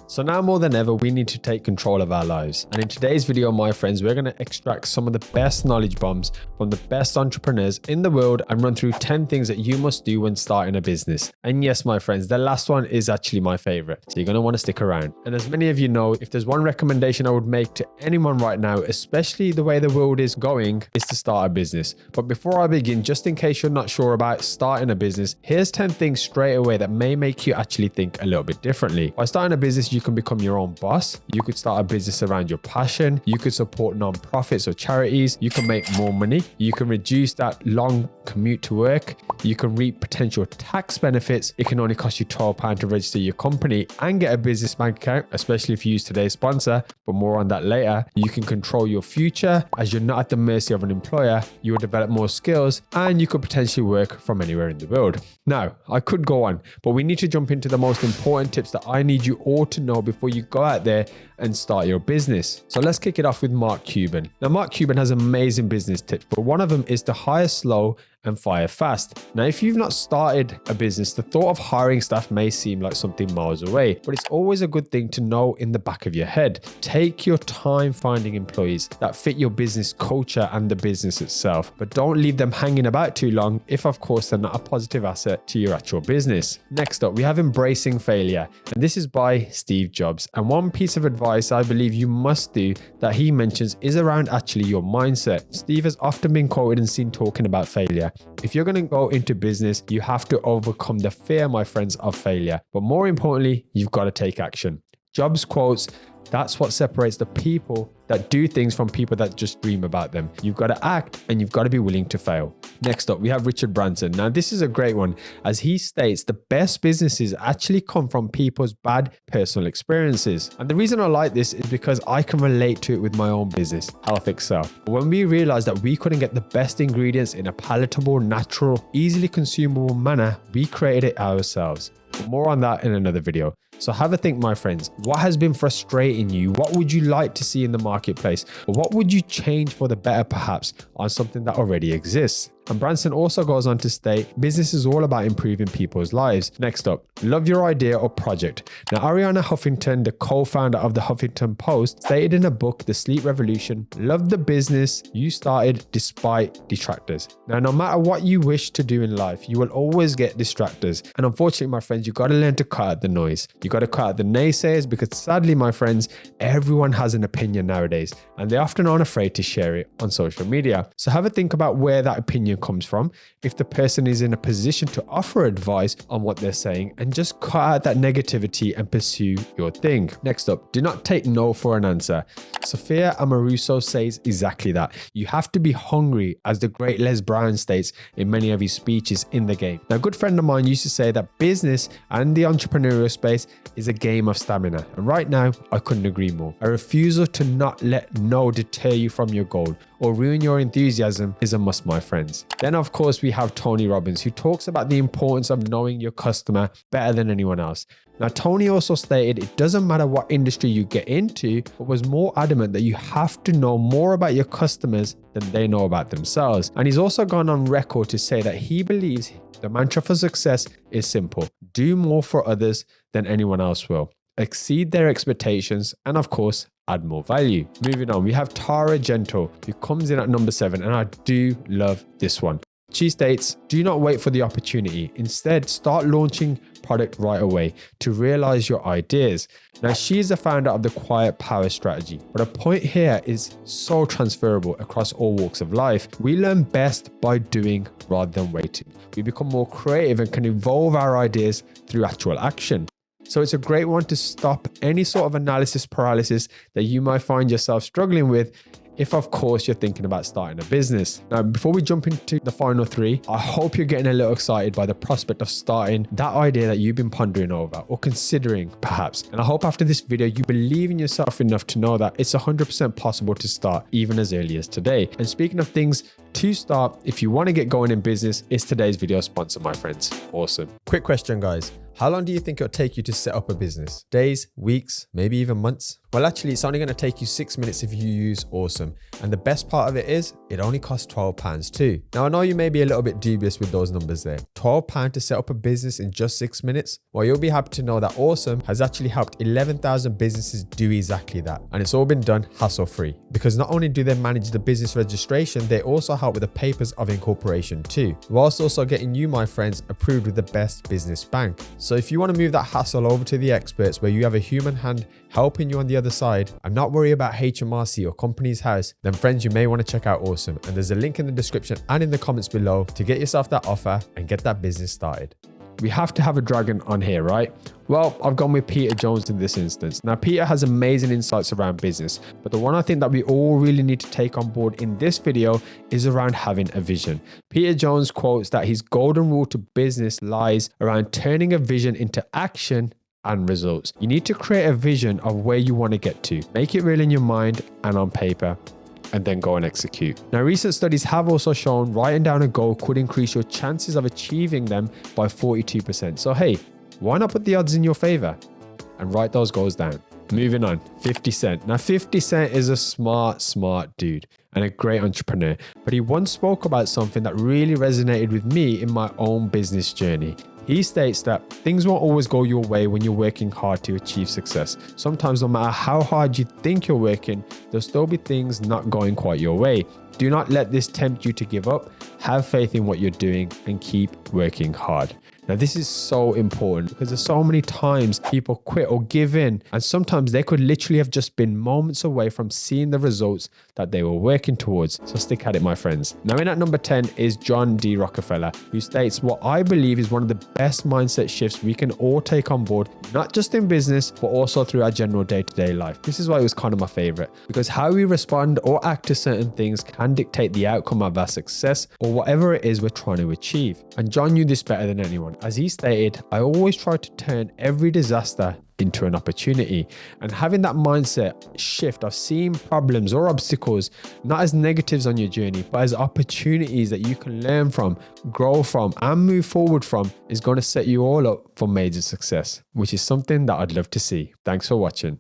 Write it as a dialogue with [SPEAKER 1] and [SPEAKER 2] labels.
[SPEAKER 1] So now more than ever, we need to take control of our lives. And in today's video, my friends, we're going to extract some of the best knowledge bombs from the best entrepreneurs in the world and run through 10 things that you must do when starting a business. And yes, my friends, the last one is actually my favorite. So you're going to want to stick around. And as many of you know, if there's one recommendation I would make to anyone right now, especially the way the world is going, is to start a business. But before I begin, just in case you're not sure about starting a business, here's 10 things straight away that may make you actually think a little bit differently. By starting a business, you can become your own boss. You could start a business around your passion. You could support non-profits or charities. You can make more money. You can reduce that long commute to work. You can reap potential tax benefits. It can only cost you £12 to register your company and get a business bank account, especially if you use today's sponsor, but more on that later. You can control your future as you're not at the mercy of an employer. You will develop more skills and you could potentially work from anywhere in the world. Now, I could go on, but we need to jump into the most important tips that I need you all to know before you go out there and start your business. So let's kick it off with Marc Cuban. Now, Marc Cuban has amazing business tips, but one of them is to hire slow and fire fast. Now, if you've not started a business, the thought of hiring staff may seem like something miles away, but it's always a good thing to know in the back of your head. Take your time finding employees that fit your business culture and the business itself, but don't leave them hanging about too long if, of course, they're not a positive asset to your actual business. Next up, we have embracing failure, and this is by Steve Jobs. And one piece of advice I believe you must do that he mentions is around actually your mindset. Steve has often been quoted and seen talking about failure. If you're going to go into business, you have to overcome the fear, my friends, of failure. But more importantly, you've got to take action. Jobs quotes, "That's what separates the people that do things from people that just dream about them. You've got to act and you've got to be willing to fail." Next up, we have Richard Branson. Now, this is a great one. As he states, the best businesses actually come from people's bad personal experiences. And the reason I like this is because I can relate to it with my own business, Healthxcel. When we realized that we couldn't get the best ingredients in a palatable, natural, easily consumable manner, we created it ourselves. But more on that in another video. So have a think, my friends. What has been frustrating you? What would you like to see in the marketplace? Or what would you change for the better, perhaps, on something that already exists? And Branson also goes on to state, business is all about improving people's lives. Next up, love your idea or project. Now, Arianna Huffington, the co-founder of the Huffington Post, stated in a book, The Sleep Revolution, love the business you started despite detractors. Now, no matter what you wish to do in life, you will always get distractors. And unfortunately, my friends, you got to learn to cut out the noise. You got to cut out the naysayers because sadly, my friends, everyone has an opinion nowadays and they often aren't afraid to share it on social media. So have a think about where that opinion comes from, if the person is in a position to offer advice on what they're saying, and just cut out that negativity and pursue your thing. Next up, do not take no for an answer. Sophia Amoruso says exactly that. You have to be hungry, as the great Les Brown states in many of his speeches in the game. Now, a good friend of mine used to say that business and the entrepreneurial space is a game of stamina. And right now, I couldn't agree more. A refusal to not let no deter you from your goal or ruin your enthusiasm is a must, my friends. Then, of course, we have Tony Robbins, who talks about the importance of knowing your customer better than anyone else. Now, Tony also stated it doesn't matter what industry you get into, but was more adamant that you have to know more about your customers than they know about themselves. And he's also gone on record to say that he believes the mantra for success is simple: do more for others than anyone else will, exceed their expectations, and of course, add more value. Moving on, we have Tara Gentle, who comes in at number 7, and I do love this one. She states, do not wait for the opportunity. Instead, start launching product right away to realize your ideas. Now, she is the founder of the Quiet Power strategy, but a point here is so transferable across all walks of life. We learn best by doing rather than waiting. We become more creative and can evolve our ideas through actual action. So it's a great one to stop any sort of analysis paralysis that you might find yourself struggling with if, of course, you're thinking about starting a business. Now, before we jump into the final 3, I hope you're getting a little excited by the prospect of starting that idea that you've been pondering over or considering perhaps. And I hope after this video, you believe in yourself enough to know that it's 100% possible to start even as early as today. And speaking of things to start, if you want to get going in business, is today's video sponsor, my friends. Awesome. Quick question, guys. How long do you think it'll take you to set up a business? Days, weeks, maybe even months? Well, actually, it's only going to take you 6 minutes if you use Awesome. And the best part of it is, it only costs £12 too. Now, I know you may be a little bit dubious with those numbers there. £12 to set up a business in just 6 minutes? Well, you'll be happy to know that Awesome has actually helped 11,000 businesses do exactly that. And it's all been done hassle-free. Because not only do they manage the business registration, they also help with the papers of incorporation too, whilst also getting you, my friends, approved with the best business bank. So if you want to move that hassle over to the experts where you have a human hand helping you on the other side and not worry about HMRC or company's house, then friends, you may want to check out Awesome. And there's a link in the description and in the comments below to get yourself that offer and get that business started. We have to have a dragon on here, right? Well, I've gone with Peter Jones in this instance. Now, Peter has amazing insights around business, but the one I think that we all really need to take on board in this video is around having a vision. Peter Jones quotes that his golden rule to business lies around turning a vision into action and results. You need to create a vision of where you want to get to, make it real in your mind and on paper, and then go and execute. Now, recent studies have also shown writing down a goal could increase your chances of achieving them by 42%. So hey, why not put the odds in your favor and write those goals down? Moving on, 50 Cent. Now, 50 Cent is a smart dude and a great entrepreneur, but he once spoke about something that really resonated with me in my own business journey. He states that things won't always go your way when you're working hard to achieve success. Sometimes no matter how hard you think you're working, there'll still be things not going quite your way. Do not let this tempt you to give up. Have faith in what you're doing and keep working hard. Now, this is so important because there's so many times people quit or give in, and sometimes they could literally have just been moments away from seeing the results that they were working towards. So stick at it, my friends. Now, in at number 10 is John D. Rockefeller, who states what I believe is one of the best mindset shifts we can all take on board, not just in business, but also through our general day-to-day life. This is why it was kind of my favorite, because how we respond or act to certain things can dictate the outcome of our success or whatever it is we're trying to achieve. And John knew this better than anyone. As he stated, I always try to turn every disaster into an opportunity. And having that mindset shift of seeing problems or obstacles not as negatives on your journey, but as opportunities that you can learn from, grow from, and move forward from is going to set you all up for major success, which is something that I'd love to see. Thanks for watching.